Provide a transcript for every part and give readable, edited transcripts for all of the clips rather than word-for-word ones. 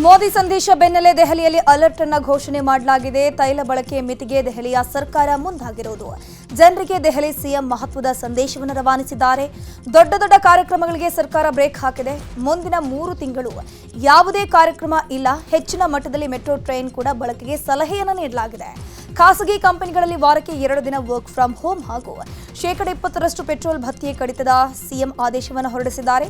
ಮೋದಿ ಸಂದೇಶ ಬೆನ್ನಲ್ಲೇ ದೆಹಲಿಯಲ್ಲಿ ಅಲರ್ಟ್ ಅನ್ನು ಘೋಷಣೆ ಮಾಡಲಾಗಿದೆ. ತೈಲ ಬಳಕೆ ಮಿತಿಗೆ ದೆಹಲಿಯ ಸರ್ಕಾರ ಮುಂದಾಗಿರುವುದು. ಜನರಿಗೆ ದೆಹಲಿ ಸಿಎಂ ಮಹತ್ವದ ಸಂದೇಶವನ್ನು ರವಾನಿಸಿದ್ದಾರೆ. ದೊಡ್ಡ ದೊಡ್ಡ ಕಾರ್ಯಕ್ರಮಗಳಿಗೆ ಸರ್ಕಾರ ಬ್ರೇಕ್ ಹಾಕಿದೆ. ಮುಂದಿನ 3 ತಿಂಗಳು ಯಾವುದೇ ಕಾರ್ಯಕ್ರಮ ಇಲ್ಲ. ಹೆಚ್ಚಿನ ಮಟ್ಟದಲ್ಲಿ ಮೆಟ್ರೋ ಟ್ರೈನ್ ಕೂಡ ಬಳಕೆಗೆ ಸಲಹೆಯನ್ನು ನೀಡಲಾಗಿದೆ. ಖಾಸಗಿ ಕಂಪನಿಗಳಲ್ಲಿ ವಾರಕ್ಕೆ 2 ದಿನ ವರ್ಕ್ ಫ್ರಮ್ ಹೋಮ್ ಹಾಗೂ 20% ಪೆಟ್ರೋಲ್ ಭತ್ಯೆ ಕಡಿತದ ಸಿಎಂ ಆದೇಶವನ್ನು ಹೊರಡಿಸಿದ್ದಾರೆ.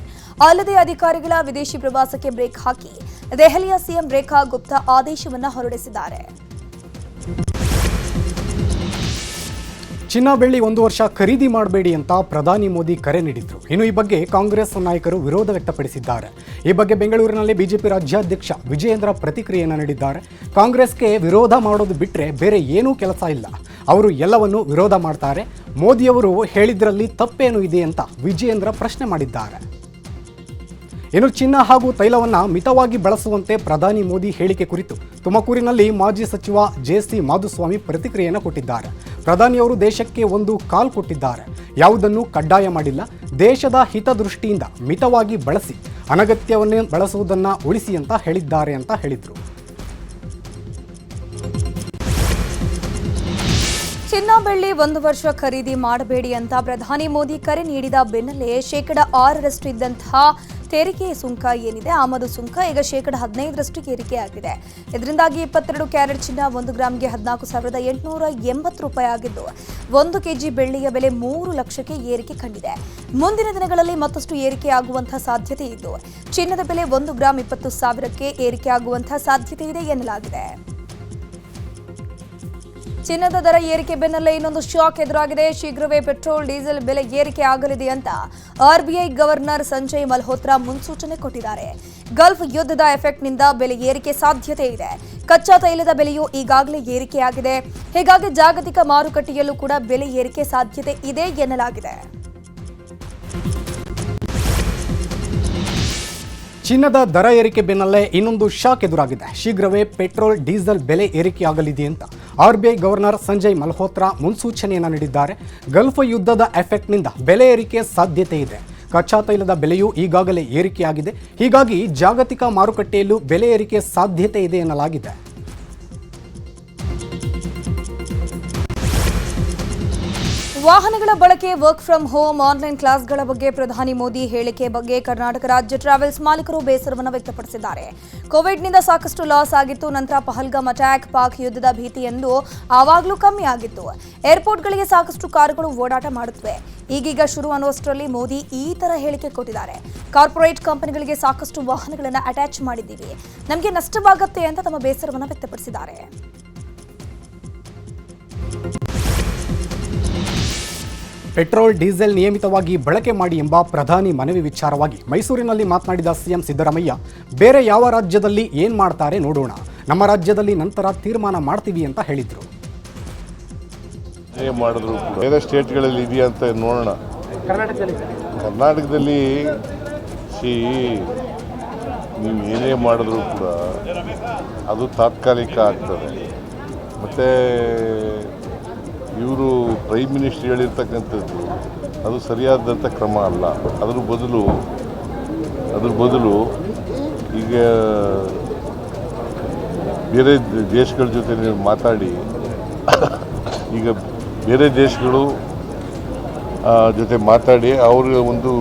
ಅಲ್ಲದೆ ಅಧಿಕಾರಿಗಳ ವಿದೇಶಿ ಪ್ರವಾಸಕ್ಕೆ ಬ್ರೇಕ್ ಹಾಕಿ ದೆಹಲಿಯ ಸಿಎಂ ರೇಖಾ ಗುಪ್ತಾ ಆದೇಶವನ್ನು ಹೊರಡಿಸಿದ್ದಾರೆ. ಚಿನ್ನ ಬೆಳ್ಳಿ 1 ವರ್ಷ ಖರೀದಿ ಮಾಡಬೇಡಿ ಅಂತ ಪ್ರಧಾನಿ ಮೋದಿ ಕರೆ ನೀಡಿದ್ರು. ಇನ್ನು ಈ ಬಗ್ಗೆ ಕಾಂಗ್ರೆಸ್ ನಾಯಕರು ವಿರೋಧ ವ್ಯಕ್ತಪಡಿಸಿದ್ದಾರೆ. ಈ ಬಗ್ಗೆ ಬೆಂಗಳೂರಿನಲ್ಲಿ ಬಿಜೆಪಿ ರಾಜ್ಯಾಧ್ಯಕ್ಷ ವಿಜಯೇಂದ್ರ ಪ್ರತಿಕ್ರಿಯೆಯನ್ನು ನೀಡಿದ್ದಾರೆ. ಕಾಂಗ್ರೆಸ್ಗೆ ವಿರೋಧ ಮಾಡೋದು ಬಿಟ್ಟರೆ ಬೇರೆ ಏನೂ ಕೆಲಸ ಇಲ್ಲ. ಅವರು ಎಲ್ಲವನ್ನೂ ವಿರೋಧ ಮಾಡ್ತಾರೆ. ಮೋದಿಯವರು ಹೇಳಿದ್ರಲ್ಲಿ ತಪ್ಪೇನು ಇದೆ ಅಂತ ವಿಜಯೇಂದ್ರ ಪ್ರಶ್ನೆ ಮಾಡಿದ್ದಾರೆ. ಇನ್ನು ಚಿನ್ನ ಹಾಗೂ ತೈಲವನ್ನು ಮಿತವಾಗಿ ಬಳಸುವಂತೆ ಪ್ರಧಾನಿ ಮೋದಿ ಹೇಳಿಕೆ ಕುರಿತು ತುಮಕೂರಿನಲ್ಲಿ ಮಾಜಿ ಸಚಿವ ಜೆ.ಸಿ. ಮಾಧುಸ್ವಾಮಿ ಪ್ರತಿಕ್ರಿಯೆಯನ್ನು ಕೊಟ್ಟಿದ್ದಾರೆ. ಪ್ರಧಾನಿಯವರು ದೇಶಕ್ಕೆ ಒಂದು ಕಾಲ್ ಕೊಟ್ಟಿದ್ದಾರೆ. ಯಾವುದನ್ನು ಕಡ್ಡಾಯ ಮಾಡಿಲ್ಲ. ದೇಶದ ಹಿತದೃಷ್ಟಿಯಿಂದ ಮಿತವಾಗಿ ಬಳಸಿ, ಅನಗತ್ಯವನ್ನೇ ಬಳಸುವುದನ್ನು ಉಳಿಸಿ ಅಂತ ಹೇಳಿದ್ದಾರೆ ಅಂತ ಹೇಳಿದರು. ಚಿನ್ನ ಬೆಳ್ಳಿ 1 ವರ್ಷ ಖರೀದಿ ಮಾಡಬೇಡಿ ಅಂತ ಪ್ರಧಾನಿ ಮೋದಿ ಕರೆ ನೀಡಿದ ಬೆನ್ನಲ್ಲೇ 6% ಇದ್ದಂತಹ ತೆರಿಗೆ ಸುಂಕ ಏನಿದೆ, ಆಮದು ಸುಂಕ ಈಗ 15% ಏರಿಕೆಯಾಗಿದೆ. ಇದರಿಂದಾಗಿ 22 ಕ್ಯಾರೆಟ್ ಚಿನ್ನ 1 ಗ್ರಾಂಗೆ 14,880 ರೂಪಾಯಿ ಆಗಿದ್ದು 1 ಕೆಜಿ ಬೆಳ್ಳಿಯ ಬೆಲೆ 3 ಲಕ್ಷಕ್ಕೆ ಏರಿಕೆ ಕಂಡಿದೆ. ಮುಂದಿನ ದಿನಗಳಲ್ಲಿ ಮತ್ತಷ್ಟು ಏರಿಕೆ ಆಗುವಂತಹ ಸಾಧ್ಯತೆ ಇದ್ದು ಚಿನ್ನದ ಬೆಲೆ 1 ಗ್ರಾಂ 20,000ಕ್ಕೆ ಏರಿಕೆ ಆಗುವಂತಹ ಸಾಧ್ಯತೆ ಇದೆ ಎನ್ನಲಾಗಿದೆ. ಚಿನ್ನದ ದರ ಏರಿಕೆ ಬೆನ್ನಲ್ಲೇ ಇನ್ನೊಂದು ಶಾಕ್ ಎದುರಾಗಿದೆ. ಶೀಘ್ರವೇ ಪೆಟ್ರೋಲ್ ಡೀಸೆಲ್ ಬೆಲೆ ಏರಿಕೆ ಆಗಲಿದೆ ಅಂತ ಆರ್ಬಿಐ ಗವರ್ನರ್ ಸಂಜಯ್ ಮಲ್ಹೋತ್ರಾ ಮುನ್ಸೂಚನೆ ಕೊಟ್ಟಿದ್ದಾರೆ. ಗಲ್ಫ್ ಯುದ್ಧದ ಎಫೆಕ್ಟ್ನಿಂದ ಬೆಲೆ ಏರಿಕೆ ಸಾಧ್ಯತೆ ಇದೆ. ಕಚ್ಚಾ ತೈಲದ ಬೆಲೆಯೂ ಈಗಾಗಲೇ ಏರಿಕೆಯಾಗಿದೆ. ಹೀಗಾಗಿ ಜಾಗತಿಕ ಮಾರುಕಟ್ಟೆಯಲ್ಲೂ ಕೂಡ ಬೆಲೆ ಏರಿಕೆ ಸಾಧ್ಯತೆ ಇದೆ ಎನ್ನಲಾಗಿದೆ. ಚಿನ್ನದ ದರ ಏರಿಕೆ ಬೆನ್ನಲ್ಲೇ ಇನ್ನೊಂದು ಶಾಕ್ ಎದುರಾಗಿದೆ. ಶೀಘ್ರವೇ ಪೆಟ್ರೋಲ್ ಡೀಸೆಲ್ ಬೆಲೆ ಏರಿಕೆಯಾಗಲಿದೆ ಅಂತ ಆರ್ಬಿಐ ಗವರ್ನರ್ ಸಂಜಯ್ ಮಲ್ಹೋತ್ರಾ ಮುನ್ಸೂಚನೆಯನ್ನು ನೀಡಿದ್ದಾರೆ. ಗಲ್ಫ್ ಯುದ್ಧದ ಎಫೆಕ್ಟ್ನಿಂದ ಬೆಲೆ ಏರಿಕೆ ಸಾಧ್ಯತೆ ಇದೆ. ಕಚ್ಚಾ ತೈಲದ ಬೆಲೆಯೂ ಈಗಾಗಲೇ ಏರಿಕೆಯಾಗಿದೆ. ಹೀಗಾಗಿ ಜಾಗತಿಕ ಮಾರುಕಟ್ಟೆಯಲ್ಲೂ ಬೆಲೆ ಏರಿಕೆ ಸಾಧ್ಯತೆ ಇದೆ ಎನ್ನಲಾಗಿದೆ. ವಾಹನಗಳ ಬಳಕೆ, ವರ್ಕ್ ಫ್ರಮ್ ಹೋಮ್, ಆನ್ಲೈನ್ ಕ್ಲಾಸ್ಗಳ ಬಗ್ಗೆ ಪ್ರಧಾನಿ ಮೋದಿ ಹೇಳಿಕೆ ಬಗ್ಗೆ ಕರ್ನಾಟಕ ರಾಜ್ಯ ಟ್ರಾವೆಲ್ಸ್ ಮಾಲೀಕರು ಬೇಸರವನ್ನು ವ್ಯಕ್ತಪಡಿಸಿದ್ದಾರೆ. ಕೋವಿಡ್ನಿಂದ ಸಾಕಷ್ಟು ಲಾಸ್ ಆಗಿತ್ತು. ನಂತರ ಪಹಲ್ಗಾಮ್ ಅಟ್ಯಾಕ್, ಪಾಕ್ ಯುದ್ಧದ ಭೀತಿ ಎಂದು ಆವಾಗಲೂ ಕಮ್ಮಿ ಆಗಿತ್ತು. ಏರ್ಪೋರ್ಟ್ಗಳಿಗೆ ಸಾಕಷ್ಟು ಕಾರುಗಳು ಓಡಾಟ ಮಾಡುತ್ತವೆ. ಈಗೀಗ ಶುರು ಅನ್ನುವಷ್ಟರಲ್ಲಿ ಮೋದಿ ಈ ತರ ಹೇಳಿಕೆ ಕೊಟ್ಟಿದ್ದಾರೆ. ಕಾರ್ಪೊರೇಟ್ ಕಂಪನಿಗಳಿಗೆ ಸಾಕಷ್ಟು ವಾಹನಗಳನ್ನು ಅಟ್ಯಾಚ್ ಮಾಡಿದ್ದೀವಿ, ನಮಗೆ ನಷ್ಟವಾಗುತ್ತೆ ಅಂತ ತಮ್ಮ ಬೇಸರವನ್ನು ವ್ಯಕ್ತಪಡಿಸಿದ್ದಾರೆ. ಪೆಟ್ರೋಲ್ ಡೀಸೆಲ್ ನಿಯಮಿತವಾಗಿ ಬಳಕೆ ಮಾಡಿ ಎಂಬ ಪ್ರಧಾನಿ ಮನವಿ ವಿಚಾರವಾಗಿ ಮೈಸೂರಿನಲ್ಲಿ ಮಾತನಾಡಿದ ಸಿಎಂ ಸಿದ್ದರಾಮಯ್ಯ, ಬೇರೆ ಯಾವ ರಾಜ್ಯದಲ್ಲಿ ಏನು ಮಾಡ್ತಾರೆ ನೋಡೋಣ, ನಮ್ಮ ರಾಜ್ಯದಲ್ಲಿ ನಂತರ ತೀರ್ಮಾನ ಮಾಡ್ತೀವಿ ಅಂತ ಹೇಳಿದರು. ಮಾಡಿದ್ರು ಬೇರೆ ಸ್ಟೇಟ್ಗಳಲ್ಲಿ ಇದೆಯಾ ಅಂತ ನೋಡೋಣ. ಕರ್ನಾಟಕದಲ್ಲಿ ನೀವು ಏನೇ ಮಾಡಿದ್ರು ಕೂಡ ಅದು ತಾತ್ಕಾಲಿಕ ಆಗ್ತದೆ. ಮತ್ತು ಇವರು ಪ್ರೈಮ್ ಮಿನಿಸ್ಟರ್ ಹೇಳಿರ್ತಕ್ಕಂಥದ್ದು ಅದು ಸರಿಯಾದಂಥ ಕ್ರಮ ಅಲ್ಲ. ಅದ್ರ ಬದಲು ಈಗ ಬೇರೆ ದೇಶಗಳ ಜೊತೆ ನೀವು ಮಾತಾಡಿ, ಈಗ ಬೇರೆ ದೇಶಗಳು ಜೊತೆ ಮಾತಾಡಿ ಅವ್ರಿಗೆ ಒಂದು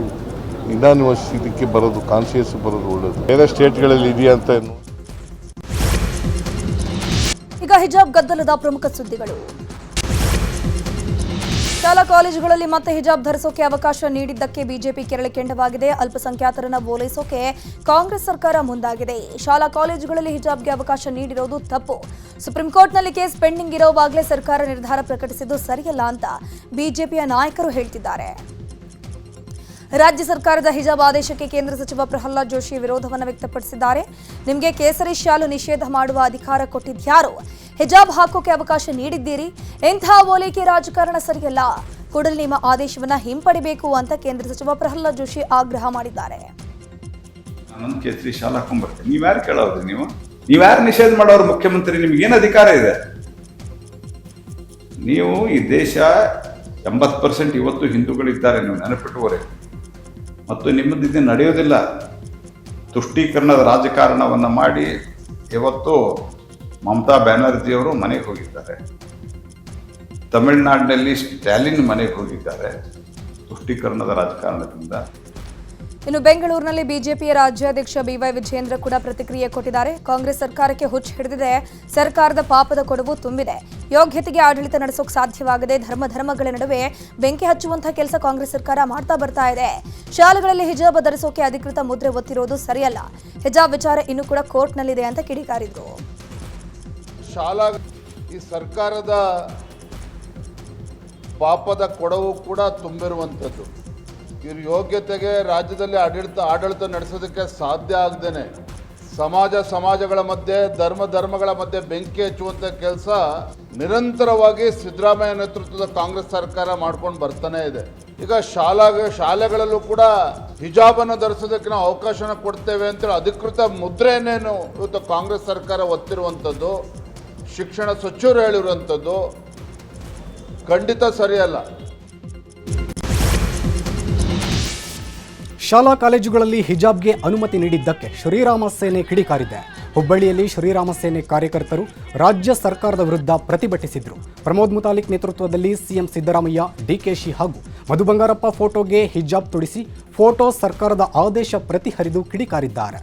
ಇನಾನ್ವಸ್ ಇದಕ್ಕೆ ಬರೋದು, ಕಾನ್ಸಿಯಸ್ ಬರೋದು ಒಳ್ಳೆಯದು. ಬೇರೆ ಸ್ಟೇಟ್ಗಳಲ್ಲಿ ಇದೆಯಾ ಅಂತ. ಈಗ ಹಿಜಾಬ್ ಗದ್ದಲದ ಪ್ರಮುಖ ಸುದ್ದಿಗಳು. ಶಾಲಾ ಕಾಲೇಜುಗಳಲ್ಲಿ ಮತ್ತೆ ಹಿಜಾಬ್ ಧರಿಸೋಕೆ ಅವಕಾಶ ನೀಡಿದ್ದಕ್ಕೆ ಬಿಜೆಪಿ ಕೆರಳಿ ಕೆಂಡವಾಗಿದೆ. ಅಲ್ಪಸಂಖ್ಯಾತರನ್ನ ಓಲೈಸೋಕೆ ಕಾಂಗ್ರೆಸ್ ಸರ್ಕಾರ ಮುಂದಾಗಿದೆ. ಶಾಲಾ ಕಾಲೇಜುಗಳಲ್ಲಿ ಹಿಜಾಬ್ಗೆ ಅವಕಾಶ ನೀಡಿರೋದು ತಪ್ಪು. ಸುಪ್ರೀಂ ಕೋರ್ಟ್ನಲ್ಲಿ ಕೇಸ್ ಪೆಂಡಿಂಗ್ ಇರೋವಾಗಲೇ ಸರ್ಕಾರ ನಿರ್ಧಾರ ಪ್ರಕಟಿಸಿದ್ದು ಸರಿಯಲ್ಲ ಅಂತ ಬಿಜೆಪಿಯ ನಾಯಕರು ಹೇಳ್ತಿದ್ದಾರೆ. ರಾಜ್ಯ ಸರ್ಕಾರದ ಹಿಜಾಬ್ ಆದೇಶಕ್ಕೆ ಕೇಂದ್ರ ಸಚಿವ ಪ್ರಹ್ಲಾದ್ ಜೋಶಿ ವಿರೋಧವನ್ನು ವ್ಯಕ್ತಪಡಿಸಿದ್ದಾರೆ. ನಿಮಗೆ ಕೇಸರಿ ಶಾಲು ನಿಷೇಧ ಮಾಡುವ ಅಧಿಕಾರ ಕೊಟ್ಟಿದ್ಯಾರು? ಹಿಜಾಬ್ ಹಾಕೋಕೆ ಅವಕಾಶ ನೀಡಿದ್ದೀರಿ. ಇಂಥ ಓಲೈಕೆ ರಾಜಕಾರಣ ಸರಿಯಲ್ಲ. ಕೂಡಲೇ ನಿಮ್ಮ ಆದೇಶವನ್ನು ಹಿಂಪಡಿಬೇಕು ಅಂತ ಕೇಂದ್ರ ಸಚಿವ ಪ್ರಹ್ಲಾದ್ ಜೋಶಿ ಆಗ್ರಹ ಮಾಡಿದ್ದಾರೆ. ನಾನು ಕೇಸರಿ ಶಾಲು ಹಾಕೊಂಡ್ಬರ್ತೀನಿ, ನೀವ್ಯಾರು ಕೇಳೋದ್ರಿ? ನೀವ್ಯಾರು ನಿಷೇಧ ಮಾಡೋರು? ಮುಖ್ಯಮಂತ್ರಿ, ನಿಮ್ಗೇನು ಅಧಿಕಾರ ಇದೆ? ನೀವು ಈ ದೇಶ 80% ಇವತ್ತು ಹಿಂದೂಗಳಿದ್ದಾರೆ, ನೀವು ನೆನಪಿಟ್ಟುವರೆ. ಮತ್ತು ನಿಮ್ಮದು ಇದು ನಡೆಯೋದಿಲ್ಲ. ತುಷ್ಟೀಕರಣದ ರಾಜಕಾರಣವನ್ನು ಮಾಡಿ ಇವತ್ತು ಮಮತಾ ಬ್ಯಾನರ್ಜಿಯವರು ಮನೆಗೆ ಹೋಗಿದ್ದಾರೆ. ತಮಿಳುನಾಡಿನಲ್ಲಿ ಸ್ಟ್ಯಾಲಿನ್ ಮನೆಗೆ ಹೋಗಿದ್ದಾರೆ ತುಷ್ಟೀಕರಣದ ರಾಜಕಾರಣದಿಂದ. ಇನ್ನು ಬೆಂಗಳೂರಿನಲ್ಲಿ ಬಿಜೆಪಿಯ ರಾಜ್ಯಾಧ್ಯಕ್ಷ ಬಿವೈ ವಿಜಯೇಂದ್ರ ಕೂಡ ಪ್ರತಿಕ್ರಿಯೆ ಕೊಟ್ಟಿದ್ದಾರೆ. ಕಾಂಗ್ರೆಸ್ ಸರ್ಕಾರಕ್ಕೆ ಹುಚ್ಚು ಹಿಡಿದಿದೆ, ಸರ್ಕಾರದ ಪಾಪದ ಕೊಡವು ತುಂಬಿದೆ, ಯೋಗ್ಯತೆಗೆ ಆಡಳಿತ ನಡೆಸೋಕೆ ಸಾಧ್ಯವಾಗದೆ ಧರ್ಮಗಳ ನಡುವೆ ಬೆಂಕಿ ಹಚ್ಚುವಂತಹ ಕೆಲಸ ಕಾಂಗ್ರೆಸ್ ಸರ್ಕಾರ ಮಾಡ್ತಾ ಬರ್ತಾ ಇದೆ. ಶಾಲೆಗಳಲ್ಲಿ ಹಿಜಾಬ್ ಧರಿಸೋಕೆ ಅಧಿಕೃತ ಮುದ್ರೆ ಒತ್ತಿರೋದು ಸರಿಯಲ್ಲ, ಹಿಜಾಬ್ ವಿಚಾರ ಇನ್ನೂ ಕೂಡ ಕೋರ್ಟ್ನಲ್ಲಿದೆ ಅಂತ ಕಿಡಿಕಾರಿದ್ರು. ಶಾಲಾ ಈ ಸರ್ಕಾರದ ಪಾಪದ ಕೊಡವು ಕೂಡ ತುಂಬಿರುವಂಥದ್ದು. ಇವ್ರ ಯೋಗ್ಯತೆಗೆ ರಾಜ್ಯದಲ್ಲಿ ಆಡಳಿತ ನಡೆಸೋದಕ್ಕೆ ಸಾಧ್ಯ ಆಗದೇನೆ ಸಮಾಜಗಳ ಮಧ್ಯೆ ಧರ್ಮಗಳ ಮಧ್ಯೆ ಬೆಂಕಿ ಹಚ್ಚುವಂಥ ಕೆಲಸ ನಿರಂತರವಾಗಿ ಸಿದ್ದರಾಮಯ್ಯ ನೇತೃತ್ವದ ಕಾಂಗ್ರೆಸ್ ಸರ್ಕಾರ ಮಾಡ್ಕೊಂಡು ಬರ್ತಾನೆ ಇದೆ. ಈಗ ಶಾಲೆಗಳಲ್ಲೂ ಕೂಡ ಹಿಜಾಬನ್ನು ಧರಿಸೋದಕ್ಕೆ ನಾವು ಅವಕಾಶನ ಕೊಡ್ತೇವೆ ಅಂತೇಳಿ ಅಧಿಕೃತ ಮುದ್ರೆಯನ್ನೇನು ಇವತ್ತು ಕಾಂಗ್ರೆಸ್ ಸರ್ಕಾರ ಒತ್ತಿರುವಂಥದ್ದು, ಶಿಕ್ಷಣ ಸಚಿವರು ಹೇಳಿರುವಂಥದ್ದು ಖಂಡಿತ ಸರಿಯಲ್ಲ. ಶಾಲಾ ಕಾಲೇಜುಗಳಲ್ಲಿ ಹಿಜಾಬ್ಗೆ ಅನುಮತಿ ನೀಡಿದ್ದಕ್ಕೆ ಶ್ರೀರಾಮ ಸೇನೆ ಕಿಡಿಕಾರಿದೆ. ಹುಬ್ಬಳ್ಳಿಯಲ್ಲಿ ಶ್ರೀರಾಮ ಸೇನೆ ಕಾರ್ಯಕರ್ತರು ರಾಜ್ಯ ಸರ್ಕಾರದ ವಿರುದ್ಧ ಪ್ರತಿಭಟಿಸಿದರು. ಪ್ರಮೋದ್ ಮುತಾಲಿಕ್ ನೇತೃತ್ವದಲ್ಲಿ ಸಿಎಂ ಸಿದ್ದರಾಮಯ್ಯ, ಡಿಕೆಶಿ ಹಾಗೂ ಮಧು ಬಂಗಾರಪ್ಪ ಫೋಟೋಗೆ ಹಿಜಾಬ್ ತೊಡಿಸಿ ಫೋಟೋ ಸರ್ಕಾರದ ಆದೇಶ ಪ್ರತಿಹರಿದು ಕಿಡಿಕಾರಿದ್ದಾರೆ.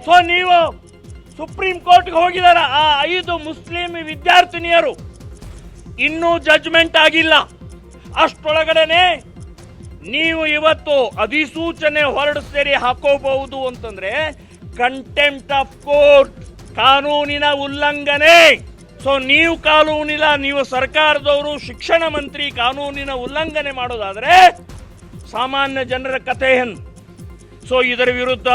ಸೊ ನೀವು ಸುಪ್ರೀಂ ಕೋರ್ಟ್ಗೆ ಹೋಗಿದಾರ ಆ 5 ಮುಸ್ಲಿಂ ವಿದ್ಯಾರ್ಥಿನಿಯರು, ಇನ್ನೂ ಜಡ್ಜ್ಮೆಂಟ್ ಆಗಿಲ್ಲ. ಅಷ್ಟೊಳಗಡೆನೆ ನೀವು ಇವತ್ತು ಅಧಿಸೂಚನೆ ಹೊರಡಿಸ್ತೀರಿ ಹಾಕೋಬಹುದು ಅಂತಂದ್ರೆ ಕಂಟೆಂಪ್ಟ್ ಆಫ್ ಕೋರ್ಟ್, ಕಾನೂನಿನ ಉಲ್ಲಂಘನೆ. ಸೊ ನೀವು ಸರ್ಕಾರದವರು, ಶಿಕ್ಷಣ ಮಂತ್ರಿ ಕಾನೂನಿನ ಉಲ್ಲಂಘನೆ ಮಾಡೋದಾದ್ರೆ ಸಾಮಾನ್ಯ ಜನರ ಕಥೆ ಏನು? ಸೊ ಇದರ ವಿರುದ್ಧ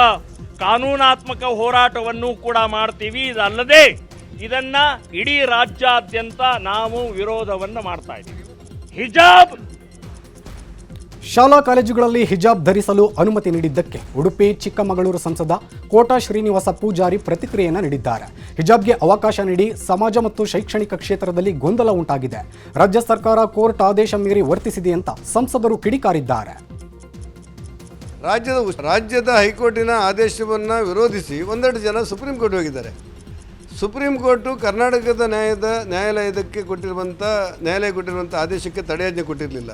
ಕಾನೂನಾತ್ಮಕ ಹೋರಾಟವನ್ನು ಕೂಡ ಮಾಡ್ತೀವಿ. ಇದಲ್ಲದೆ ಇದನ್ನ ಇಡೀ ರಾಜ್ಯಾದ್ಯಂತ ನಾವು ವಿರೋಧವನ್ನು ಮಾಡ್ತಾ ಇದ್ದೀವಿ. ಹಿಜಾಬ್ ಶಾಲಾ ಕಾಲೇಜುಗಳಲ್ಲಿ ಹಿಜಾಬ್ ಧರಿಸಲು ಅನುಮತಿ ನೀಡಿದ್ದಕ್ಕೆ ಉಡುಪಿ ಚಿಕ್ಕಮಗಳೂರು ಸಂಸದ ಕೋಟಾ ಶ್ರೀನಿವಾಸ ಪೂಜಾರಿ ಪ್ರತಿಕ್ರಿಯೆಯನ್ನು ನೀಡಿದ್ದಾರೆ. ಹಿಜಾಬ್ಗೆ ಅವಕಾಶ ನೀಡಿ ಸಮಾಜ ಮತ್ತು ಶೈಕ್ಷಣಿಕ ಕ್ಷೇತ್ರದಲ್ಲಿ ಗೊಂದಲ ಉಂಟಾಗಿದೆ. ರಾಜ್ಯ ಸರ್ಕಾರ ಕೋರ್ಟ್ ಆದೇಶ ಮೀರಿ ವರ್ತಿಸಿದೆ ಅಂತ ಸಂಸದರು ಕಿಡಿಕಾರಿದ್ದಾರೆ. ರಾಜ್ಯದ ಹೈಕೋರ್ಟಿನ ಆದೇಶವನ್ನು ವಿರೋಧಿಸಿ ಒಂದೆರಡು ಜನ ಸುಪ್ರೀಂ ಕೋರ್ಟ್ ಹೋಗಿದ್ದಾರೆ. ಸುಪ್ರೀಂ ಕೋರ್ಟು ಕರ್ನಾಟಕದ ನ್ಯಾಯಾಲಯ ಕೊಟ್ಟಿರುವಂಥ ಆದೇಶಕ್ಕೆ ತಡೆಯಾಜ್ಞೆ ಕೊಟ್ಟಿರಲಿಲ್ಲ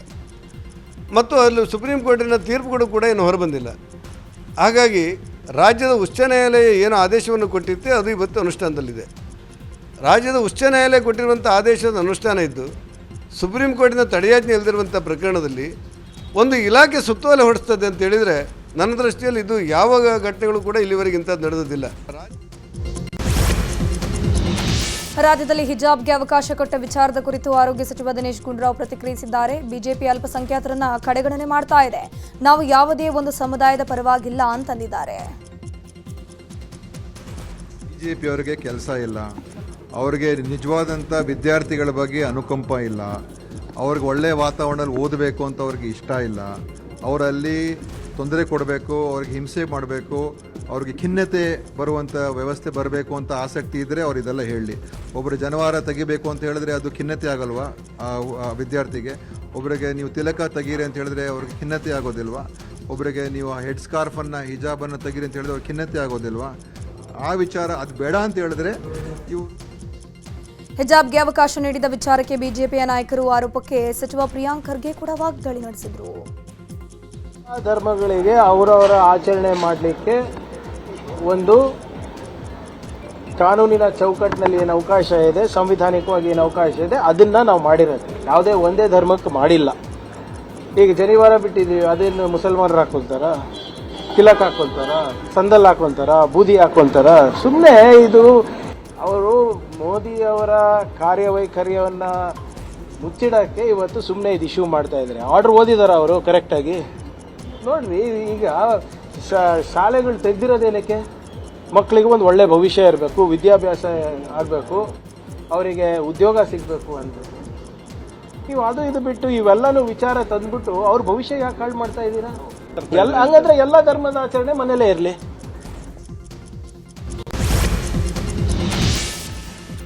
ಮತ್ತು ಅಲ್ಲಿ ಸುಪ್ರೀಂ ಕೋರ್ಟಿನ ತೀರ್ಪುಗಳು ಕೂಡ ಏನು ಹೊರಬಂದಿಲ್ಲ. ಹಾಗಾಗಿ ರಾಜ್ಯದ ಉಚ್ಚ ನ್ಯಾಯಾಲಯ ಏನು ಆದೇಶವನ್ನು ಕೊಟ್ಟಿತ್ತೆ ಅದು ಇವತ್ತು ಅನುಷ್ಠಾನದಲ್ಲಿದೆ. ರಾಜ್ಯದ ಉಚ್ಚ ನ್ಯಾಯಾಲಯ ಕೊಟ್ಟಿರುವಂಥ ಆದೇಶದ ಅನುಷ್ಠಾನ ಇದ್ದು ಸುಪ್ರೀಂ ಕೋರ್ಟಿನ ತಡೆಯಾಜ್ಞೆ ಇಲ್ಲದಿರುವಂಥ ಪ್ರಕರಣದಲ್ಲಿ ಒಂದು ಇಲಾಖೆ ಸುತ್ತೋಲೆ ಹೊಡಿಸ್ತದೆ ಅಂತ ಹೇಳಿದರೆ ನನ್ನ ದೃಷ್ಟಿಯಲ್ಲಿ ಇದು ಯಾವ ಘಟನೆಗಳು ಕೂಡ ಇಲ್ಲಿವರೆಗೆ ಇಂಥದ್ದು ನಡೆದಿಲ್ಲ. ರಾಜ್ಯದಲ್ಲಿ ಹಿಜಾಬ್ಗೆ ಅವಕಾಶ ಕೊಟ್ಟ ವಿಚಾರದ ಕುರಿತು ಆರೋಗ್ಯ ಸಚಿವ ದಿನೇಶ್ ಗುಂಡೂರಾವ್ ಪ್ರತಿಕ್ರಿಯಿಸಿದ್ದಾರೆ. ಬಿಜೆಪಿ ಅಲ್ಪಸಂಖ್ಯಾತರನ್ನ ಕಡೆಗಣನೆ ಮಾಡ್ತಾ ಇದೆ, ನಾವು ಯಾವುದೇ ಒಂದು ಸಮುದಾಯದ ಪರವಾಗಿಲ್ಲ ಅಂತಂದಿದ್ದಾರೆ. ಬಿಜೆಪಿ ಅವರಿಗೆ ಕೆಲಸ ಇಲ್ಲ, ಅವರಿಗೆ ನಿಜವಾದಂಥ ವಿದ್ಯಾರ್ಥಿಗಳ ಬಗ್ಗೆ ಅನುಕಂಪ ಇಲ್ಲ, ಅವ್ರಿಗೆ ಒಳ್ಳೆಯ ವಾತಾವರಣದಲ್ಲಿ ಓದಬೇಕು ಅಂತ ಅವ್ರಿಗೆ ಇಷ್ಟ ಇಲ್ಲ, ಅವರಲ್ಲಿ ತೊಂದರೆ ಕೊಡಬೇಕು, ಅವ್ರಿಗೆ ಹಿಂಸೆ ಮಾಡಬೇಕು, ಅವ್ರಿಗೆ ಖಿನ್ನತೆ ಬರುವಂಥ ವ್ಯವಸ್ಥೆ ಬರಬೇಕು ಅಂತ ಆಸಕ್ತಿ ಇದ್ದರೆ ಅವ್ರು ಇದೆಲ್ಲ ಹೇಳಲಿ. ಒಬ್ಬರು ಜನವಾರ ತೆಗಿಬೇಕು ಅಂತ ಹೇಳಿದ್ರೆ ಅದು ಖಿನ್ನತೆ ಆಗಲ್ವಾ ಆ ವಿದ್ಯಾರ್ಥಿಗೆ? ಒಬ್ಬರಿಗೆ ನೀವು ತಿಲಕ ತೆಗೀರಿ ಅಂತ ಹೇಳಿದ್ರೆ ಅವ್ರಿಗೆ ಖಿನ್ನತೆ ಆಗೋದಿಲ್ವಾ? ಒಬ್ಬರಿಗೆ ನೀವು ಹೆಡ್ ಸ್ಕಾರ್ಫನ್ನು ಹಿಜಾಬನ್ನು ತೆಗೀರಿ ಅಂತ ಹೇಳಿದ್ರೆ ಅವ್ರಿಗೆ ಖಿನ್ನತೆ ಆಗೋದಿಲ್ವಾ? ಆ ವಿಚಾರ ಅದು ಬೇಡ ಅಂತ ಹೇಳಿದ್ರೆ ಇವು ಹಿಜಾಬ್ಗೆ ಅವಕಾಶ ನೀಡಿದ ವಿಚಾರಕ್ಕೆ ಬಿಜೆಪಿಯ ನಾಯಕರು ಆರೋಪಕ್ಕೆ ಸಚಿವ ಪ್ರಿಯಾಂಕ್ ಖರ್ಗೆ ಕೂಡ ವಾಗ್ದಾಳಿ ನಡೆಸಿದರು. ಧರ್ಮಗಳಿಗೆ ಅವರವರ ಆಚರಣೆ ಮಾಡಲಿಕ್ಕೆ ಒಂದು ಕಾನೂನಿನ ಚೌಕಟ್ಟಿನಲ್ಲಿ ಏನು ಅವಕಾಶ ಇದೆ, ಸಂವಿಧಾನಿಕವಾಗಿ ಏನು ಅವಕಾಶ ಇದೆ, ಅದನ್ನು ನಾವು ಮಾಡಿರೋದು. ಯಾವುದೇ ಒಂದೇ ಧರ್ಮಕ್ಕೆ ಮಾಡಿಲ್ಲ. ಈಗ ಜನಿವಾರ ಬಿಟ್ಟಿದ್ದೀವಿ, ಅದೇನು ಮುಸಲ್ಮಾನರು ಹಾಕೊಳ್ತಾರ, ತಿಲಕ್ ಹಾಕೊಳ್ತಾರ, ಸಂದಲ್ ಹಾಕೊಳ್ತಾರ, ಬೂದಿ ಹಾಕೊಳ್ತಾರ? ಸುಮ್ಮನೆ ಇದು ಅವರು ಮೋದಿಯವರ ಕಾರ್ಯವೈಖರ್ಯವನ್ನು ಮುಚ್ಚಿಡೋಕ್ಕೆ ಇವತ್ತು ಸುಮ್ಮನೆ ಇದು ಇಶ್ಯೂ ಮಾಡ್ತಾ ಇದ್ದಾರೆ. ಆರ್ಡರ್ ಓದಿದಾರ ಅವರು ಕರೆಕ್ಟಾಗಿ? ನೋಡ್ರಿ, ಈಗ ಶಾಲೆಗಳು ತೆಗೆದಿರೋದೇನಕ್ಕೆ? ಮಕ್ಕಳಿಗೆ ಒಂದು ಒಳ್ಳೆ ಭವಿಷ್ಯ ಇರಬೇಕು, ವಿದ್ಯಾಭ್ಯಾಸ ಆಗಬೇಕು, ಅವರಿಗೆ ಉದ್ಯೋಗ ಸಿಗಬೇಕು ಅಂತ. ನೀವು ಅದು ಇದು ಬಿಟ್ಟು ಇವೆಲ್ಲನೂ ವಿಚಾರ ತಂದ್ಬಿಟ್ಟು ಅವ್ರ ಭವಿಷ್ಯ ಯಾಕೆ ಹಾಳು ಮಾಡ್ತಾ ಇದ್ದೀರಾ? ಹಂಗಂದ್ರೆ ಎಲ್ಲ ಧರ್ಮದ ಆಚರಣೆ ಮನೇಲೇ ಇರಲಿ.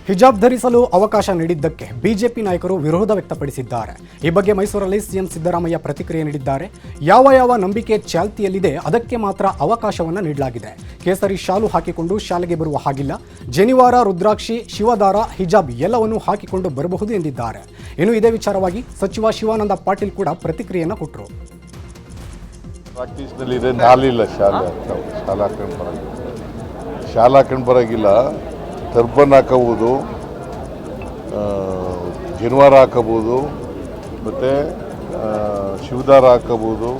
ಹಿಜಾಬ್ ಧರಿಸಲು ಅವಕಾಶ ನೀಡಿದ್ದಕ್ಕೆ ಬಿಜೆಪಿ ನಾಯಕರು ವಿರೋಧ ವ್ಯಕ್ತಪಡಿಸಿದ್ದಾರೆ. ಈ ಬಗ್ಗೆ ಮೈಸೂರಲ್ಲಿ ಸಿಎಂ ಸಿದ್ದರಾಮಯ್ಯ ಪ್ರತಿಕ್ರಿಯೆ ನೀಡಿದ್ದಾರೆ. ಯಾವ ನಂಬಿಕೆ ಚಾಲ್ತಿಯಲ್ಲಿದೆ ಅದಕ್ಕೆ ಮಾತ್ರ ಅವಕಾಶವನ್ನು ನೀಡಲಾಗಿದೆ. ಕೇಸರಿ ಶಾಲು ಹಾಕಿಕೊಂಡು ಶಾಲೆಗೆ ಬರುವ ಹಾಗಿಲ್ಲ. ಜನಿವಾರ, ರುದ್ರಾಕ್ಷಿ, ಶಿವದಾರ, ಹಿಜಾಬ್ ಎಲ್ಲವನ್ನೂ ಹಾಕಿಕೊಂಡು ಬರಬಹುದು ಎಂದಿದ್ದಾರೆ. ಇನ್ನು ಇದೇ ವಿಚಾರವಾಗಿ ಸಚಿವ ಶಿವಾನಂದ ಪಾಟೀಲ್ ಕೂಡ ಪ್ರತಿಕ್ರಿಯೆಯನ್ನು ಕೊಟ್ಟರು. ಪ್ರಾಕ್ಟೀಸ್ನಲ್ಲಿ ಇದೆ, ನಾಲಿಲ್ಲ ಶಾಲೆ ಹಾಕೊಂಡು ಬರೋಂಗಿಲ್ಲ. ಟರ್ಬನ್ ಹಾಕೋಬೋದು, ಜನಿವಾರ ಹಾಕೋಬೋದು, ಮತ್ತು ಶಿವದಾರ ಹಾಕೋಬೋದು,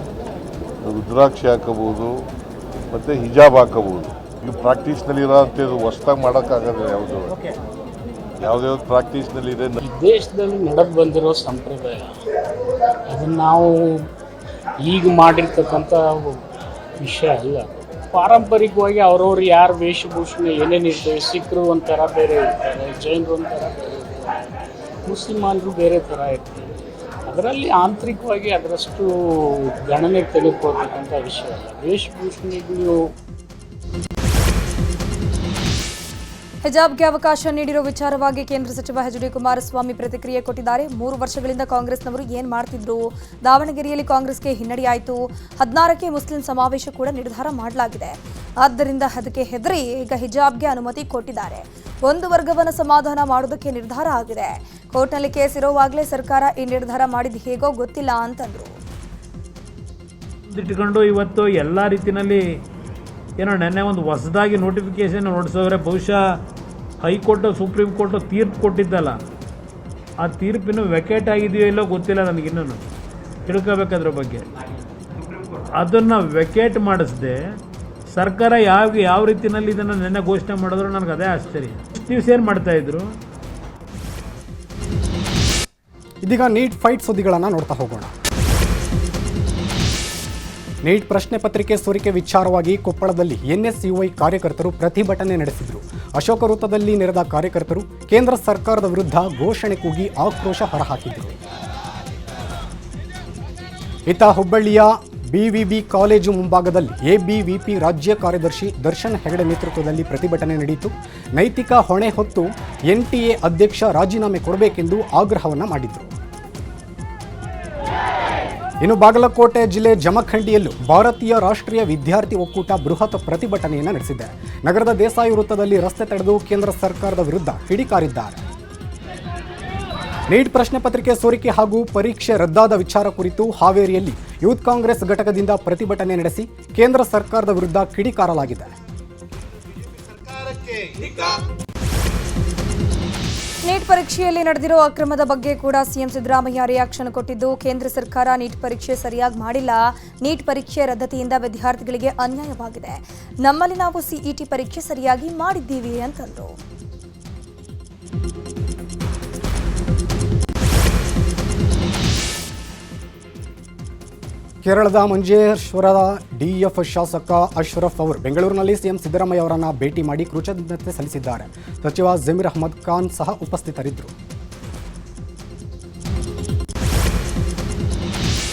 ರುದ್ರಾಕ್ಷಿ ಹಾಕೋಬೋದು, ಮತ್ತು ಹಿಜಾಬ್ ಹಾಕೋಬೋದು. ಈಗ ಪ್ರಾಕ್ಟೀಸ್ನಲ್ಲಿ ಇರೋಂಥದ್ದು ಹೊಸ್ದಾಗಿ ಮಾಡೋಕ್ಕಾಗಲ್ಲ. ಯಾವುದೇ ಪ್ರಾಕ್ಟೀಸ್ನಲ್ಲಿದೆ. ದೇಶದಲ್ಲಿ ನಡೆದು ಬಂದಿರೋ ಸಂಪ್ರದಾಯ, ಅದನ್ನು ನಾವು ಈಗ ಮಾಡಿರ್ತಕ್ಕಂಥ ವಿಷಯ ಅಲ್ಲ. ಪಾರಂಪರಿಕವಾಗಿ ಅವ್ರವ್ರು ಯಾರು ವೇಷಭೂಷಣ ಏನೇನು ಇರ್ತವೆ, ಸಿಖ್ರು ಒಂಥರ ಬೇರೆ ಇರ್ತಾರೆ, ಜೈನರು ಒಂಥರ ಬೇರೆ ಇರ್ತಾರೆ, ಮುಸಲ್ಮಾನರು ಬೇರೆ ಥರ ಇರ್ತಾರೆ. ಅದರಲ್ಲಿ ಆಂತರಿಕವಾಗಿ ಅದರಷ್ಟು ಗಣನೆಗೆ ತೆಗೆದುಕೊಳ್ತಕ್ಕಂಥ ವಿಷಯ ಅಲ್ಲ. ವೇಷಭೂಷಣೆಗಳು ಹಿಜಾಬ್ಗೆ ಅವಕಾಶ ನೀಡಿರೋ ವಿಚಾರವಾಗಿ ಕೇಂದ್ರ ಸಚಿವ ಎಚ್.ಡಿ. ಕುಮಾರಸ್ವಾಮಿ ಪ್ರತಿಕ್ರಿಯೆ ಕೊಟ್ಟಿದ್ದಾರೆ. 3 ವರ್ಷಗಳಿಂದ ಕಾಂಗ್ರೆಸ್ನವರು ಏನ್ ಮಾಡ್ತಿದ್ರು? ದಾವಣಗೆರೆಯಲ್ಲಿ ಕಾಂಗ್ರೆಸ್ಗೆ ಹಿನ್ನಡೆಯಾಯಿತು. 16ಕ್ಕೆ ಮುಸ್ಲಿಂ ಸಮಾವೇಶ ಕೂಡ ನಿರ್ಧಾರ ಮಾಡಲಾಗಿದೆ. ಆದ್ದರಿಂದ ಅದಕ್ಕೆ ಹೆದರಿ ಈಗ ಹಿಜಾಬ್ಗೆ ಅನುಮತಿ ಕೊಟ್ಟಿದ್ದಾರೆ. ಒಂದು ವರ್ಗವನ್ನು ಸಮಾಧಾನ ಮಾಡೋದಕ್ಕೆ ನಿರ್ಧಾರ ಆಗಿದೆ. ಕೋರ್ಟ್ನಲ್ಲಿ ಕೇಸ್ ಇರೋವಾಗಲೇ ಸರ್ಕಾರ ಈ ನಿರ್ಧಾರ ಮಾಡಿದ್ದು ಹೇಗೋ ಗೊತ್ತಿಲ್ಲ ಅಂತಂದ್ರು. ಇಟ್ಕೊಂಡು ಇವತ್ತು ಎಲ್ಲ ರೀತಿಯಲ್ಲಿ ಏನೋ ನೆನ್ನೆ ಒಂದು ಹೊಸದಾಗಿ ನೋಟಿಫಿಕೇಶನ್ ಹೊರಡಿಸೋದ್ರೆ ಬಹುಶಃ ಹೈಕೋರ್ಟು ಸುಪ್ರೀಂ ಕೋರ್ಟು ತೀರ್ಪು ಕೊಟ್ಟಿದ್ದಲ್ಲ, ಆ ತೀರ್ಪಿನ ವೆಕೇಟ್ ಆಗಿದೆಯೋ ಇಲ್ಲೋ ಗೊತ್ತಿಲ್ಲ ನನಗಿನ್ನೂ, ತಿಳ್ಕೋಬೇಕಾದ್ರ ಬಗ್ಗೆ. ಅದನ್ನು ವೆಕೇಟ್ ಮಾಡಿಸದೆ ಸರ್ಕಾರ ಯಾವ ರೀತಿಯಲ್ಲಿ ಇದನ್ನು ನೆನ್ನೆ ಘೋಷಣೆ ಮಾಡಿದ್ರು ನನಗೆ ಅದೇ ಆಶ್ಚರ್ಯ. ದಿವಸ ಏನು ಮಾಡ್ತಾಯಿದ್ರು? ಇದೀಗ ನೀಟ್ ಫೈಟ್ ಸುದ್ದಿಗಳನ್ನು ನೋಡ್ತಾ ಹೋಗೋಣ. ನೀಟ್ ಪ್ರಶ್ನೆ ಪತ್ರಿಕೆ ಸೋರಿಕೆ ವಿಚಾರವಾಗಿ ಕೊಪ್ಪಳದಲ್ಲಿ ಎನ್ಎಸ್ಯುಐ ಕಾರ್ಯಕರ್ತರು ಪ್ರತಿಭಟನೆ ನಡೆಸಿದರು. ಅಶೋಕ ವೃತ್ತದಲ್ಲಿ ನೆರೆದ ಕಾರ್ಯಕರ್ತರು ಕೇಂದ್ರ ಸರ್ಕಾರದ ವಿರುದ್ಧ ಘೋಷಣೆ ಕೂಗಿ ಆಕ್ರೋಶ ಹೊರಹಾಕಿದರು. ಇತ್ತ ಹುಬ್ಬಳ್ಳಿಯ ಬಿವಿಬಿ ಕಾಲೇಜು ಮುಂಭಾಗದಲ್ಲಿ ಎಬಿವಿಪಿ ರಾಜ್ಯ ಕಾರ್ಯದರ್ಶಿ ದರ್ಶನ್ ಹೆಗಡೆ ನೇತೃತ್ವದಲ್ಲಿ ಪ್ರತಿಭಟನೆ ನಡೆಯಿತು. ನೈತಿಕ ಹೊಣೆ ಹೊತ್ತು ಎನ್ಟಿಎ ಅಧ್ಯಕ್ಷ ರಾಜೀನಾಮೆ ಕೊಡಬೇಕೆಂದು ಆಗ್ರಹವನ್ನು ಮಾಡಿದರು. ಇನ್ನು ಬಾಗಲಕೋಟೆ ಜಿಲ್ಲೆ ಜಮಖಂಡಿಯಲ್ಲೂ ಭಾರತೀಯ ರಾಷ್ಟ್ರೀಯ ವಿದ್ಯಾರ್ಥಿ ಒಕ್ಕೂಟ ಬೃಹತ್ ಪ್ರತಿಭಟನೆಯನ್ನು ನಡೆಸಿದೆ. ನಗರದ ದೇಸಾಯಿ ವೃತ್ತದಲ್ಲಿ ರಸ್ತೆ ತಡೆದು ಕೇಂದ್ರ ಸರ್ಕಾರದ ವಿರುದ್ಧ ಕಿಡಿಕಾರಿದ್ದಾರೆ. ನೀಟ್ ಪ್ರಶ್ನೆ ಪತ್ರಿಕೆ ಸೋರಿಕೆ ಹಾಗೂ ಪರೀಕ್ಷೆ ರದ್ದಾದ ವಿಚಾರ ಕುರಿತು ಹಾವೇರಿಯಲ್ಲಿ ಯೂತ್ ಕಾಂಗ್ರೆಸ್ ಘಟಕದಿಂದ ಪ್ರತಿಭಟನೆ ನಡೆಸಿ ಕೇಂದ್ರ ಸರ್ಕಾರದ ವಿರುದ್ಧ ಕಿಡಿಕಾರಲಾಗಿದೆ. ನೀಟ್ ಪರೀಕ್ಷೆಯಲ್ಲಿ ನಡೆದಿರೋ ಅಕ್ರಮದ ಬಗ್ಗೆ ಕೂಡ ಸಿಎಂ ಸಿದ್ದರಾಮಯ್ಯ ರಿಯಾಕ್ಷನ್ ಕೊಟ್ಟಿದ್ದು, ಕೇಂದ್ರ ಸರ್ಕಾರ ನೀಟ್ ಪರೀಕ್ಷೆ ಸರಿಯಾಗಿ ಮಾಡಿಲ್ಲ. ನೀಟ್ ಪರೀಕ್ಷೆ ರದ್ದತಿಯಿಂದ ವಿದ್ಯಾರ್ಥಿಗಳಿಗೆ ಅನ್ಯಾಯವಾಗಿದೆ. ನಮ್ಮಲ್ಲಿ ನಾವು ಸಿಇಟಿ ಪರೀಕ್ಷೆ ಸರಿಯಾಗಿ ಮಾಡಿದ್ದೀವಿ ಅಂತಂದ್ರು. ಕೇರಳದ ಮಂಜೇಶ್ವರದ ಡಿಎಫ್ ಶಾಸಕ ಅಶ್ರಫ್ ಅವರು ಬೆಂಗಳೂರಿನಲ್ಲಿ ಸಿಎಂ ಸಿದ್ದರಾಮಯ್ಯ ಅವರನ್ನು ಭೇಟಿ ಮಾಡಿ ಕೃತಜ್ಞತೆ ಸಲ್ಲಿಸಿದ್ದಾರೆ. ಸಚಿವ ಜಮೀರ್ ಅಹ್ಮದ್ ಖಾನ್ ಸಹ ಉಪಸ್ಥಿತರಿದ್ದರು.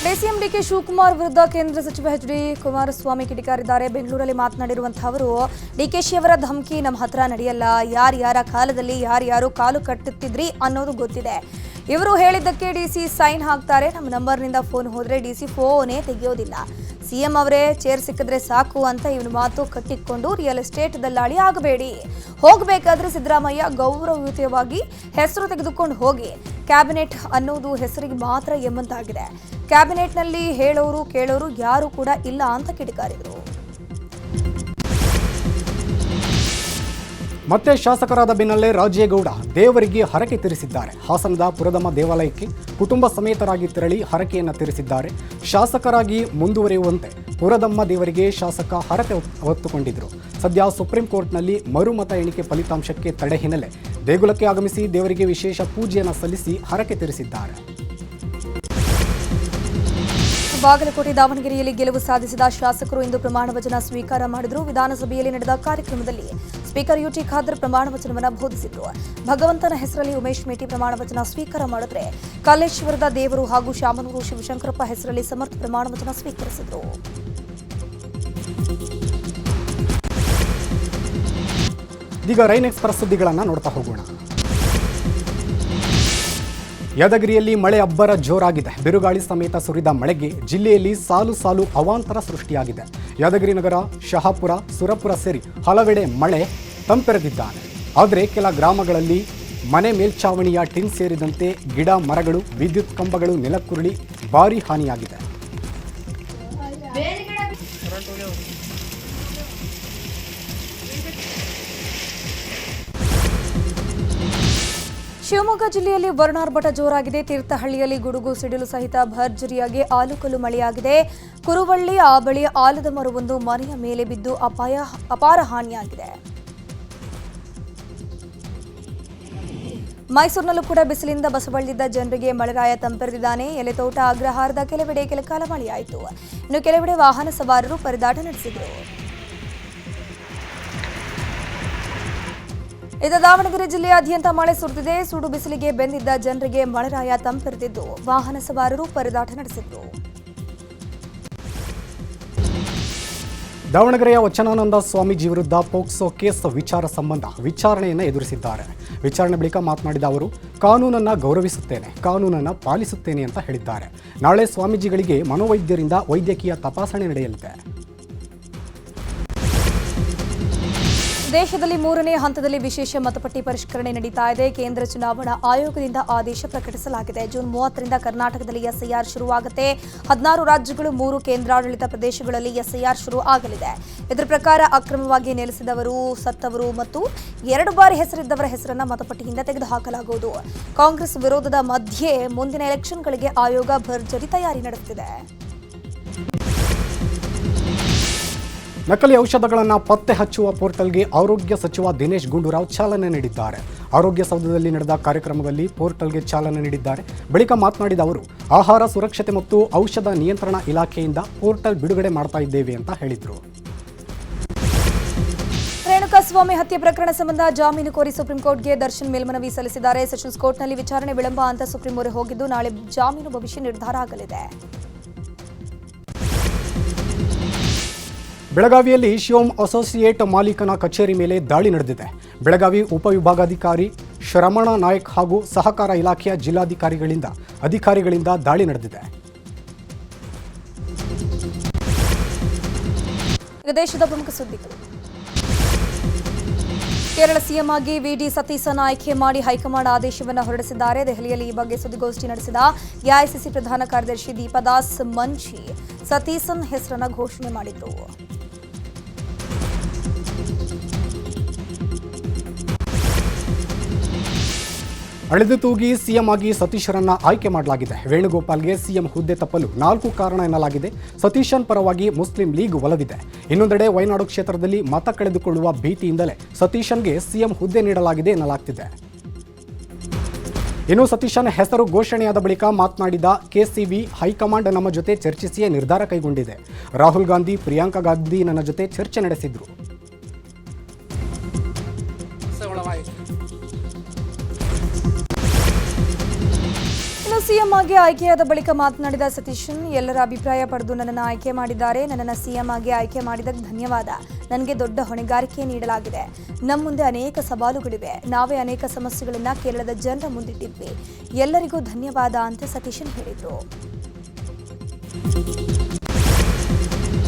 ಡಿಸಿಎಂ ಡಿಕೆ ಶಿವಕುಮಾರ್ ವಿರುದ್ಧ ಕೇಂದ್ರ ಸಚಿವ ಎಚ್.ಡಿ. ಕುಮಾರಸ್ವಾಮಿ ಕಿಡಿಕಾರಿದ್ದಾರೆ. ಬೆಂಗಳೂರಲ್ಲಿ ಮಾತನಾಡಿರುವಂತಹ ಅವರು, ಡಿಕೆಶಿ ಅವರ ಧಮಕಿ ನಮ್ಮ ಹತ್ರ ನಡೆಯಲ್ಲ. ಯಾರ್ಯಾರ ಕಾಲದಲ್ಲಿ ಯಾರ್ಯಾರು ಕಾಲು ಕಟ್ಟುತ್ತಿದ್ರಿ ಅನ್ನೋದು ಗೊತ್ತಿದೆ. ಇವರು ಹೇಳಿದ್ದಕ್ಕೆ ಡಿಸಿ ಸೈನ್ ಹಾಕ್ತಾರೆ. ನಮ್ಮ ನಂಬರ್ನಿಂದ ಫೋನ್ ಹೋದರೆ ಡಿಸಿ ಫೋನೇ ತೆಗೆಯೋದಿಲ್ಲ. ಸಿಎಂ ಅವರೇ ಚೇರ್ ಸಿಕ್ಕಿದ್ರೆ ಸಾಕು ಅಂತ ಇವನು ಮಾತು ಕಟ್ಟಿಕೊಂಡು ರಿಯಲ್ ಎಸ್ಟೇಟ್ ದಲ್ಲಾಳಿ ಆಗಬೇಡಿ. ಹೋಗಬೇಕಾದ್ರೆ ಸಿದ್ದರಾಮಯ್ಯ ಗೌರವಯುತವಾಗಿ ಹೆಸರು ತೆಗೆದುಕೊಂಡು ಹೋಗಿ. ಕ್ಯಾಬಿನೆಟ್ ಅನ್ನೋದು ಹೆಸರಿಗೆ ಮಾತ್ರ ಎಂಬಂತಾಗಿದೆ. ಕ್ಯಾಬಿನೆಟ್ನಲ್ಲಿ ಹೇಳೋರು ಕೇಳೋರು ಯಾರು ಕೂಡ ಇಲ್ಲ ಅಂತ ಕಿಡಿಕಾರಿದರು. ಮತ್ತೆ ಶಾಸಕರಾದ ಬೆನ್ನಲ್ಲೇ ರಾಜೇಗೌಡ ದೇವರಿಗೆ ಹರಕೆ ತೀರಿಸಿದ್ದಾರೆ. ಹಾಸನದ ಪುರದಮ್ಮ ದೇವಾಲಯಕ್ಕೆ ಕುಟುಂಬ ಸಮೇತರಾಗಿ ತೆರಳಿ ಹರಕೆಯನ್ನು ತೀರಿಸಿದ್ದಾರೆ. ಶಾಸಕರಾಗಿ ಮುಂದುವರಿಯುವಂತೆ ಪುರದಮ್ಮ ದೇವರಿಗೆ ಶಾಸಕ ಹರಕೆ ಹೊತ್ತುಕೊಂಡಿದ್ದರು. ಸದ್ಯ ಸುಪ್ರೀಂ ಕೋರ್ಟ್ನಲ್ಲಿ ಮರುಮತ ಎಣಿಕೆ ಫಲಿತಾಂಶಕ್ಕೆ ತಡೆ ಹಿನ್ನೆಲೆ ದೇಗುಲಕ್ಕೆ ಆಗಮಿಸಿ ದೇವರಿಗೆ ವಿಶೇಷ ಪೂಜೆಯನ್ನು ಸಲ್ಲಿಸಿ ಹರಕೆ ತೀರಿಸಿದ್ದಾರೆ. ಬಾಗಲಕೋಟೆ ದಾವಣಗೆರೆಯಲ್ಲಿ ಗೆಲುವು ಸಾಧಿಸಿದ ಶಾಸಕರು ಇಂದು ಪ್ರಮಾಣ ವಚನ ಸ್ವೀಕಾರ ಮಾಡಿದರು. ವಿಧಾನಸಭೆಯಲ್ಲಿ ನಡೆದ ಕಾರ್ಯಕ್ರಮದಲ್ಲಿ ಸ್ಪೀಕರ್ ಯುಟಿ ಖಾದರ್ ಪ್ರಮಾಣ ವಚನವನ್ನು ಬೋಧಿಸಿದರು. ಭಗವಂತನ ಹೆಸರಲ್ಲಿ ಉಮೇಶ್ ಮೇಟಿ ಪ್ರಮಾಣ ವಚನ ಸ್ವೀಕಾರ ಮಾಡಿದ್ರೆ, ಕಲ್ಲೇಶ್ವರದ ದೇವರು ಹಾಗೂ ಶಾಮನೂರು ಶಿವಶಂಕರಪ್ಪ ಹೆಸರಲ್ಲಿ ಸಮರ್ಥ ಪ್ರಮಾಣ ವಚನ ಸ್ವೀಕರಿಸಿದರು. ಇದೀಗ ರೈನ್ ಎಕ್ಸ್‌ಪ್ರೆಸ್ ಸುದ್ದಿಗಳನ್ನು ನೋಡ್ತಾ ಹೋಗೋಣ. ಯಾದಗಿರಿಯಲ್ಲಿ ಮಳೆ ಅಬ್ಬರ ಜೋರಾಗಿದೆ. ಬಿರುಗಾಳಿ ಸಮೇತ ಸುರಿದ ಮಳೆಗೆ ಜಿಲ್ಲೆಯಲ್ಲಿ ಸಾಲು ಸಾಲು ಅವಾಂತರ ಸೃಷ್ಟಿಯಾಗಿದೆ. ಯಾದಗಿರಿ ನಗರ, ಶಹಾಪುರ, ಸುರಪುರ ಸೇರಿ ಹಲವೆಡೆ ಮಳೆ ತಂಪೆರೆದಿದ್ದಾನೆ. ಆದರೆ ಕೆಲ ಗ್ರಾಮಗಳಲ್ಲಿ ಮನೆ ಮೇಲ್ಛಾವಣಿಯ ಟಿನ್ ಸೇರಿದಂತೆ ಗಿಡ ಮರಗಳು, ವಿದ್ಯುತ್ ಕಂಬಗಳು ನೆಲಕ್ಕುರುಳಿ ಭಾರೀ ಹಾನಿಯಾಗಿದೆ. ಶಿವಮೊಗ್ಗ ಜಿಲ್ಲೆಯಲ್ಲಿ ವರ್ಣಾರ್ಭಟ ಜೋರಾಗಿದೆ. ತೀರ್ಥಹಳ್ಳಿಯಲ್ಲಿ ಗುಡುಗು ಸಿಡಿಲು ಸಹಿತ ಭರ್ಜರಿಯಾಗಿ ಆಲುಕಲ್ಲು ಮಳೆಯಾಗಿದೆ. ಕುರುವಳ್ಳಿ ಬಳಿ ಆಲದ ಮರವೊಂದು ಮನೆಯ ಮೇಲೆ ಬಿದ್ದು ಅಪಾರ ಹಾನಿಯಾಗಿದೆ. ಮೈಸೂರಿನಲ್ಲೂ ಕೂಡ ಬಿಸಿಲಿಂದ ಬಸವಳಿದಿದ್ದ ಜನರಿಗೆ ಮಳೆರಾಯ ತಂಪೆರೆದಿದ್ದಾನೆ. ಎಲೆತೋಟ, ಅಗ್ರಹಾರದ ಕೆಲವೆಡೆ ಕೆಲಕಾಲ ಮಳೆಯಾಯಿತು. ಇನ್ನು ಕೆಲವೆಡೆ ವಾಹನ ಸವಾರರು ಪರದಾಟ ನಡೆಸಿದರು. ಇದು ದಾವಣಗೆರೆ ಜಿಲ್ಲೆಯಾದ್ಯಂತ ಮಳೆ ಸುರಿದಿದೆ. ಸುಡು ಬಿಸಿಲಿಗೆ ಬೆಂದಿದ್ದ ಜನರಿಗೆ ಮಳೆರಾಯ ತಂಪೆರೆದಿದ್ದು ವಾಹನ ಸವಾರರು ಪರದಾಟ ನಡೆಸಿದರು. ದಾವಣಗೆರೆಯ ವಚನಾನಂದ ಸ್ವಾಮೀಜಿ ವಿರುದ್ಧ ಪೋಕ್ಸೋ ಕೇಸ್ ವಿಚಾರ ಸಂಬಂಧ ವಿಚಾರಣೆಯನ್ನು ಎದುರಿಸಿದ್ದಾರೆ. ವಿಚಾರಣೆ ಬಳಿಕ ಮಾತನಾಡಿದ ಅವರು, ಕಾನೂನನ್ನು ಗೌರವಿಸುತ್ತೇನೆ, ಕಾನೂನನ್ನು ಪಾಲಿಸುತ್ತೇನೆ ಅಂತ ಹೇಳಿದ್ದಾರೆ. ನಾಳೆ ಸ್ವಾಮೀಜಿಗಳಿಗೆ ಮನೋವೈದ್ಯರಿಂದ ವೈದ್ಯಕೀಯ ತಪಾಸಣೆ ನಡೆಯಲಿದೆ. ದೇಶದಲ್ಲಿ 3ನೇ ಹಂತದಲ್ಲಿ ವಿಶೇಷ ಮತಪಟ್ಟಿ ಪರಿಷ್ಕರಣೆ ನಡೀತಾ ಇದೆ. ಕೇಂದ್ರ ಚುನಾವಣಾ ಆಯೋಗದಿಂದ ಆದೇಶ ಪ್ರಕಟಿಸಲಾಗಿದೆ. ಜೂನ್ 30ರಿಂದ ಕರ್ನಾಟಕದಲ್ಲಿ ಎಸ್ಐಆರ್ ಶುರುವಾಗುತ್ತೆ. 16 ರಾಜ್ಯಗಳು, 3 ಕೇಂದ್ರಾಡಳಿತ ಪ್ರದೇಶಗಳಲ್ಲಿ ಎಸ್ಐಆರ್ ಶುರು ಆಗಲಿದೆ. ಇದರ ಪ್ರಕಾರ ಅಕ್ರಮವಾಗಿ ನೆಲೆಸಿದವರು, ಸತ್ತವರು ಮತ್ತು 2 ಬಾರಿ ಹೆಸರಿದ್ದವರ ಹೆಸರನ್ನು ಮತಪಟ್ಟಿಯಿಂದ ತೆಗೆದುಹಾಕಲಾಗುವುದು. ಕಾಂಗ್ರೆಸ್ ವಿರೋಧದ ಮಧ್ಯೆ ಮುಂದಿನ ಎಲೆಕ್ಷನ್ಗಳಿಗೆ ಆಯೋಗ ಭರ್ಜರಿ ತಯಾರಿ ನಡೆಸುತ್ತಿದೆ. ನಕಲಿ ಔಷಧಗಳನ್ನು ಪತ್ತೆ ಹಚ್ಚುವ ಪೋರ್ಟಲ್ಗೆ ಆರೋಗ್ಯ ಸಚಿವ ದಿನೇಶ್ ಗುಂಡೂರಾವ್ ಚಾಲನೆ ನೀಡಿದ್ದಾರೆ. ಆರೋಗ್ಯ ಸೌಧದಲ್ಲಿ ನಡೆದ ಕಾರ್ಯಕ್ರಮದಲ್ಲಿ ಪೋರ್ಟಲ್ಗೆ ಚಾಲನೆ ನೀಡಿದ್ದಾರೆ. ಬಳಿಕ ಮಾತನಾಡಿದ ಅವರು, ಆಹಾರ ಸುರಕ್ಷತೆ ಮತ್ತು ಔಷಧ ನಿಯಂತ್ರಣ ಇಲಾಖೆಯಿಂದ ಪೋರ್ಟಲ್ ಬಿಡುಗಡೆ ಮಾಡ್ತಾ ಇದ್ದೇವೆ ಅಂತ ಹೇಳಿದರು. ರೇಣುಕಾಸ್ವಾಮಿ ಹತ್ಯೆ ಪ್ರಕರಣ ಸಂಬಂಧ ಜಾಮೀನು ಕೋರಿ ಸುಪ್ರೀಂ ಕೋರ್ಟ್ಗೆ ದರ್ಶನ್ ಮೇಲ್ಮನವಿ ಸಲ್ಲಿಸಿದ್ದಾರೆ. ಸೆಷನ್ಸ್ ಕೋರ್ಟ್ನಲ್ಲಿ ವಿಚಾರಣೆ ವಿಳಂಬ ಅಂತ ಸುಪ್ರೀಂ ಮೊರೆ ಹೋಗಿದ್ದು ನಾಳೆ ಜಾಮೀನು ಭವಿಷ್ಯ ನಿರ್ಧಾರ ಆಗಲಿದೆ. ಬೆಳಗಾವಿಯಲ್ಲಿ ಶಿವಂ ಅಸೋಸಿಯೇಟ್ ಮಾಲೀಕನ ಕಚೇರಿ ಮೇಲೆ ದಾಳಿ ನಡೆದಿದೆ. ಬೆಳಗಾವಿ ಉಪವಿಭಾಗಾಧಿಕಾರಿ ಶ್ರಮಣ ನಾಯಕ್ ಹಾಗೂ ಸಹಕಾರ ಇಲಾಖೆಯ ಅಧಿಕಾರಿಗಳಿಂದ ದಾಳಿ ನಡೆದಿದೆ. ದೇಶದ ಪ್ರಮುಖ ಸುದ್ದಿಗಳು. ಕೇರಳ ಸಿಎಂ ಆಗಿ ವಿಡಿ ಸತೀಸನ್ ಆಯ್ಕೆ ಮಾಡಿ ಹೈಕಮಾಂಡ್ ಆದೇಶವನ್ನು ಹೊರಡಿಸಿದ್ದಾರೆ. ದೆಹಲಿಯಲ್ಲಿ ಈ ಬಗ್ಗೆ ಸುದ್ದಿಗೋಷ್ಠಿ ನಡೆಸಿದ ಎಐಸಿಸಿ ಪ್ರಧಾನ ಕಾರ್ಯದರ್ಶಿ ದೀಪದಾಸ್ ಮಂಜಿ ಸತೀಸನ್ ಹೆಸರನ್ನು ಘೋಷಣೆ ಮಾಡಿದರು. ಅಳೆದು ತೂಗಿ ಸಿಎಂ ಆಗಿ ಸತೀಶರನ್ನ ಆಯ್ಕೆ ಮಾಡಲಾಗಿದೆ. ವೇಣುಗೋಪಾಲ್ಗೆ ಸಿಎಂ ಹುದ್ದೆ ತಪ್ಪಲು 4 ಕಾರಣ ಎನ್ನಲಾಗಿದೆ. ಸತೀಶನ್ ಪರವಾಗಿ ಮುಸ್ಲಿಂ ಲೀಗ್ ಒಲವಿದೆ. ಇನ್ನೊಂದೆಡೆ ವಯನಾಡು ಕ್ಷೇತ್ರದಲ್ಲಿ ಮತ ಕಳೆದುಕೊಳ್ಳುವ ಭೀತಿಯಿಂದಲೇ ಸತೀಶನ್ಗೆ ಸಿಎಂ ಹುದ್ದೆ ನೀಡಲಾಗಿದೆ ಎನ್ನಲಾಗ್ತಿದೆ. ಇನ್ನು ಸತೀಶನ್ ಹೆಸರು ಘೋಷಣೆಯಾದ ಬಳಿಕ ಮಾತನಾಡಿದ ಕೆಸಿವಿ, ಹೈಕಮಾಂಡ್ ನಮ್ಮ ಜೊತೆ ಚರ್ಚಿಸಿಯೇ ನಿರ್ಧಾರ ಕೈಗೊಂಡಿದೆ. ರಾಹುಲ್ ಗಾಂಧಿ, ಪ್ರಿಯಾಂಕಾ ಗಾಂಧಿ ನನ್ನ ಜೊತೆ ಚರ್ಚೆ ನಡೆಸಿದ್ರು. ಸಿಎಂ ಆಗಿ ಆಯ್ಕೆಯಾದ ಬಳಿಕ ಮಾತನಾಡಿದ ಸತೀಶನ್, ಎಲ್ಲರ ಅಭಿಪ್ರಾಯ ಪಡೆದು ನನ್ನನ್ನು ಆಯ್ಕೆ ಮಾಡಿದ್ದಾರೆ. ನನ್ನನ್ನು ಸಿಎಂ ಆಗಿ ಆಯ್ಕೆ ಮಾಡಿದ್ದಕ್ಕೆ ಧನ್ಯವಾದ. ನನಗೆ ದೊಡ್ಡ ಹೊಣೆಗಾರಿಕೆ ನೀಡಲಾಗಿದೆ. ನಮ್ಮ ಮುಂದೆ ಅನೇಕ ಸವಾಲುಗಳಿವೆ. ನಾವೇ ಅನೇಕ ಸಮಸ್ಯೆಗಳನ್ನು ಕೇರಳದ ಜನರ ಮುಂದಿಟ್ಟಿದ್ವಿ. ಎಲ್ಲರಿಗೂ ಧನ್ಯವಾದ ಅಂತ ಸತೀಶನ್ ಹೇಳಿದರು.